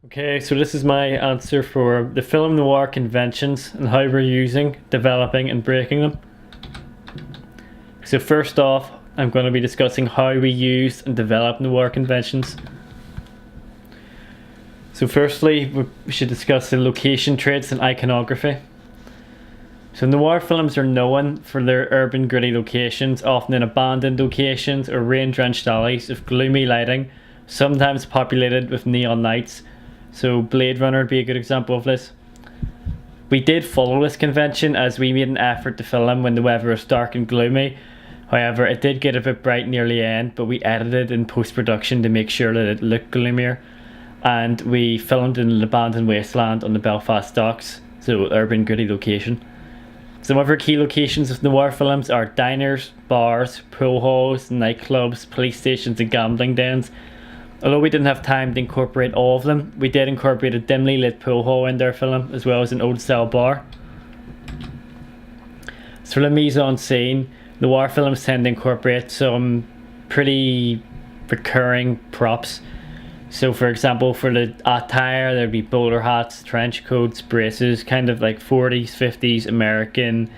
Okay, so this is my answer for the film noir conventions and how we're using, developing, and breaking them. So first off, I'm going to be discussing how we use and develop noir conventions. So firstly, we should discuss the location traits and iconography. So noir films are known for their urban gritty locations, often in abandoned locations or rain-drenched alleys with gloomy lighting, sometimes populated with neon lights. So Blade Runner would be a good example of this. We did follow this convention as we made an effort to film when the weather was dark and gloomy. However, it did get a bit bright near the end, but we edited in post-production to make sure that it looked gloomier. And we filmed in an abandoned wasteland on the Belfast docks, so urban gritty location. Some other key locations of noir films are diners, bars, pool halls, nightclubs, police stations and gambling dens. Although we didn't have time to incorporate all of them, we did incorporate a dimly lit pool hall into our film, as well as an old style bar. So for the mise-en-scene, noir films tend to incorporate some pretty recurring props. So for example, for the attire, there'd be bowler hats, trench coats, braces, kind of like 40s, 50s American,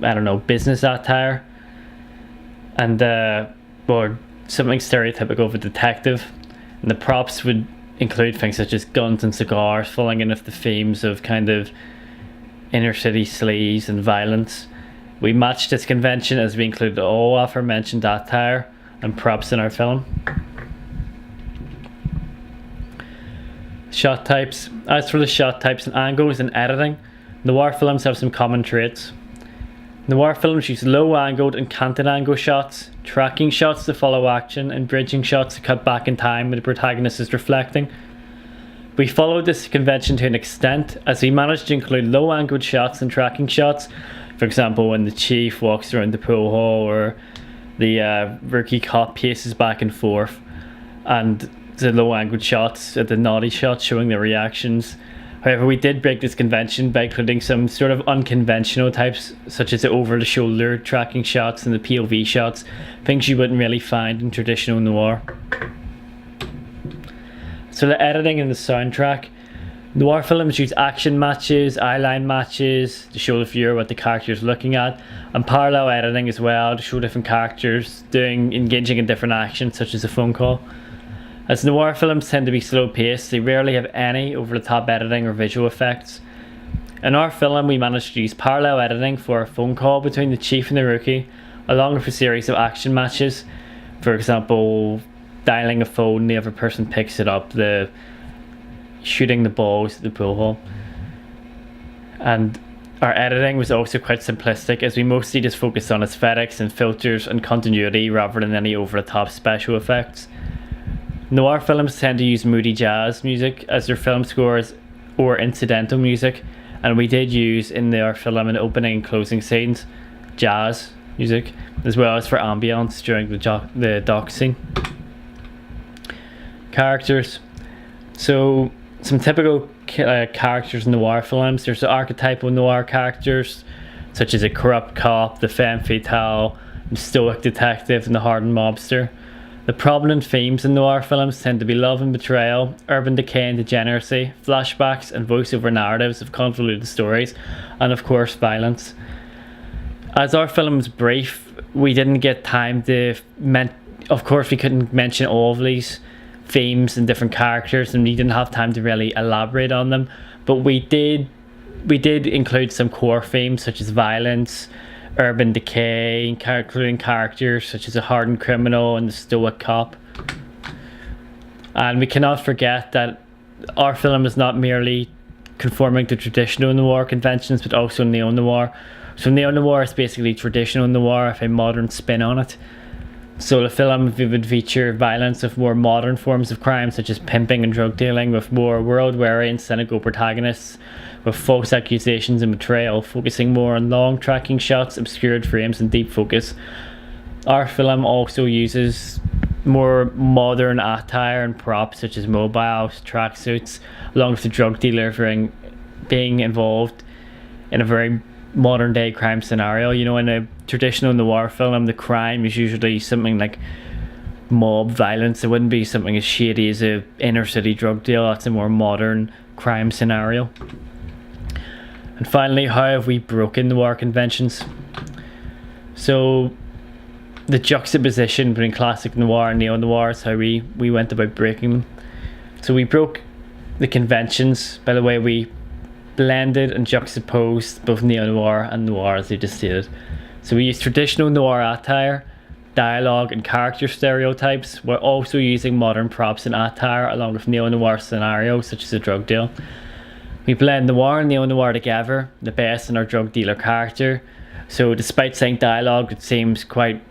I don't know, business attire. And or something stereotypical of a detective. And the props would include things such as guns and cigars, falling in with the themes of kind of inner city sleaze and violence. We matched this convention as we included all aforementioned attire and props in our film. Shot types. As for the shot types and angles and editing, noir films have some common traits. Noir films use low-angled and canted-angle shots, tracking shots to follow action, and bridging shots to cut back in time when the protagonist is reflecting. We followed this convention to an extent, as we managed to include low-angled shots and tracking shots. For example, when the chief walks around the pool hall, or the rookie cop paces back and forth, and the low-angled shots, the naughty shots showing their reactions. However, we did break this convention by including some sort of unconventional types, such as the over-the-shoulder tracking shots and the POV shots, things you wouldn't really find in traditional noir. So the editing and the soundtrack. Noir films use action matches, eyeline matches to show the viewer what the character is looking at, and parallel editing as well to show different characters engaging in different actions, such as a phone call. As noir films tend to be slow-paced, they rarely have any over-the-top editing or visual effects. In our film, we managed to use parallel editing for a phone call between the chief and the rookie, along with a series of action matches. For example, dialing a phone, the other person picks it up, the shooting the balls at the pool hall. And our editing was also quite simplistic, as we mostly just focused on aesthetics and filters and continuity rather than any over-the-top special effects. Noir films tend to use moody jazz music as their film scores or incidental music, and we did use in our film in opening and closing scenes jazz music, as well as for ambience during the dock scene. Characters. So some typical characters in noir films. There's the archetypal noir characters, such as a corrupt cop, the femme fatale, the stoic detective, and the hardened mobster. The prominent themes in noir films tend to be love and betrayal, urban decay and degeneracy, flashbacks and voiceover narratives of convoluted stories, and of course violence. As our film was brief, we didn't get time to of course we couldn't mention all of these themes and different characters, and we didn't have time to really elaborate on them, but we did include some core themes such as violence, urban decay, including characters such as a hardened criminal and the stoic cop. And we cannot forget that our film is not merely conforming to traditional noir conventions, but also neo-noir. So neo-noir is basically traditional noir with a modern spin on it. So the film would feature violence of more modern forms of crime, such as pimping and drug dealing, with more world-weary and cynical protagonists, with false accusations and betrayal, focusing more on long tracking shots, obscured frames and deep focus. Our film also uses more modern attire and props, such as mobiles, tracksuits, along with the drug dealer being involved in a very modern day crime scenario. You know, in a traditional noir film, the crime is usually something like mob violence. It wouldn't be something as shady as a inner city drug deal. That's a more modern crime scenario. And finally, how have we broken noir conventions? So the juxtaposition between classic noir and neo-noir is how we went about breaking them. So we broke the conventions by the way we blended and juxtaposed both neo-noir and noir, as I just stated. So we used traditional noir attire, dialogue and character stereotypes. We're also using modern props and attire along with neo-noir scenarios such as a drug deal. We blend noir and neo-noir together, the best in our drug dealer character. So despite saying dialogue, it seems quite,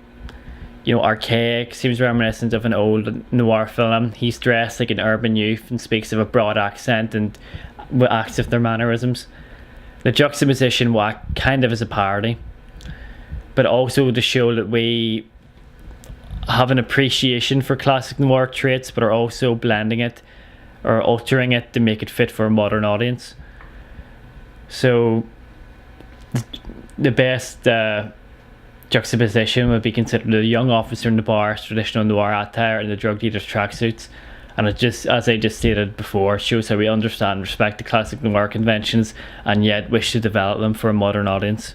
archaic, seems reminiscent of an old noir film. He's dressed like an urban youth and speaks of a broad accent and acts with their mannerisms. The juxtaposition kind of is a parody, but also to show that we have an appreciation for classic noir traits, but are also blending it or altering it to make it fit for a modern audience. So the best juxtaposition would be considered the young officer in the bar's traditional noir attire and the drug dealer's tracksuits. And it just, as I just stated before, shows how we understand and respect the classic noir conventions and yet wish to develop them for a modern audience.